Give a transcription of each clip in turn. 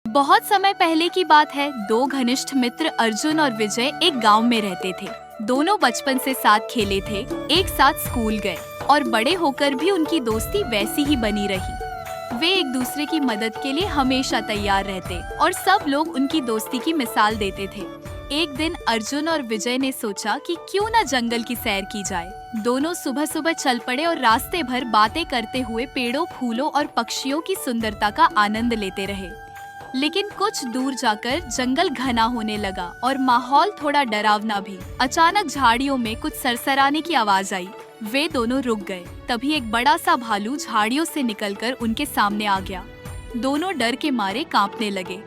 बहुत समय पहले की बात है। दो घनिष्ठ मित्र अर्जुन और विजय एक गांव में रहते थे। दोनों बचपन से साथ खेले थे, एक साथ स्कूल गए और बड़े होकर भी उनकी दोस्ती वैसी ही बनी रही। वे एक दूसरे की मदद के लिए हमेशा तैयार रहते और सब लोग उनकी दोस्ती की मिसाल देते थे। एक दिन अर्जुन और विजय ने सोचा कि क्यों न जंगल की सैर की जाए। दोनों सुबह सुबह चल पड़े और रास्ते भर बातें करते हुए पेड़ों, फूलों और पक्षियों की सुंदरता का आनंद लेते रहे। लेकिन कुछ दूर जाकर जंगल घना होने लगा और माहौल थोड़ा डरावना भी। अचानक झाड़ियों में कुछ सरसराने की आवाज आई। वे दोनों रुक गए। तभी एक बड़ा सा भालू झाड़ियों से निकलकर उनके सामने आ गया। दोनों डर के मारे कांपने लगे।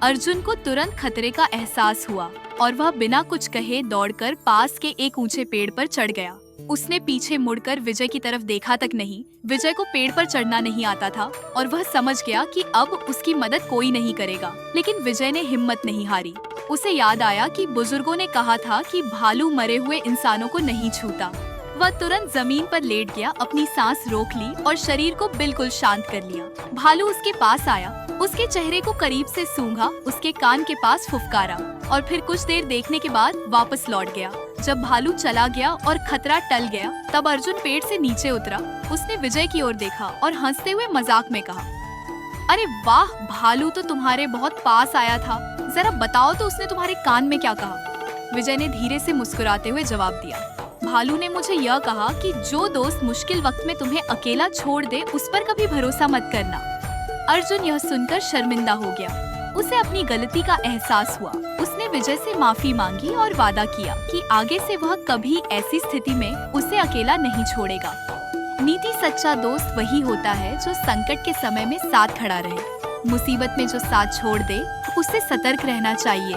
अर्जुन को तुरंत खतरे का एहसास हुआ और वह बिना कुछ कहे दौड़कर पास के एक ऊंचे पेड़ पर चढ़ गया। उसने पीछे मुड़कर विजय की तरफ देखा तक नहीं। विजय को पेड़ पर चढ़ना नहीं आता था और वह समझ गया कि अब उसकी मदद कोई नहीं करेगा। लेकिन विजय ने हिम्मत नहीं हारी। उसे याद आया कि बुजुर्गों ने कहा था कि भालू मरे हुए इंसानों को नहीं छूता। वह तुरंत जमीन पर लेट गया, अपनी सांस रोक ली और शरीर को बिल्कुल शांत कर लिया। भालू उसके पास आया, उसके चेहरे को करीब से सूंघा, उसके कान के पास फुफकारा और फिर कुछ देर देखने के बाद वापस लौट गया। जब भालू चला गया और खतरा टल गया, तब अर्जुन पेड़ से नीचे उतरा। उसने विजय की ओर देखा और हंसते हुए मजाक में कहा, अरे वाह, भालू तो तुम्हारे बहुत पास आया था। जरा बताओ तो उसने तुम्हारे कान में क्या कहा? विजय ने धीरे से मुस्कुराते हुए जवाब दिया, भालू ने मुझे यह कहा कि जो दोस्त मुश्किल वक्त में तुम्हें अकेला छोड़ दे, उस पर कभी भरोसा मत करना। अर्जुन यह सुनकर शर्मिंदा हो गया। उसे अपनी गलती का एहसास हुआ। उसने विजय से माफी मांगी और वादा किया कि आगे से वह कभी ऐसी स्थिति में उसे अकेला नहीं छोड़ेगा। नीति सच्चा दोस्त वही होता है जो संकट के समय में साथ खड़ा रहे। मुसीबत में जो साथ छोड़ दे, उससे सतर्क रहना चाहिए।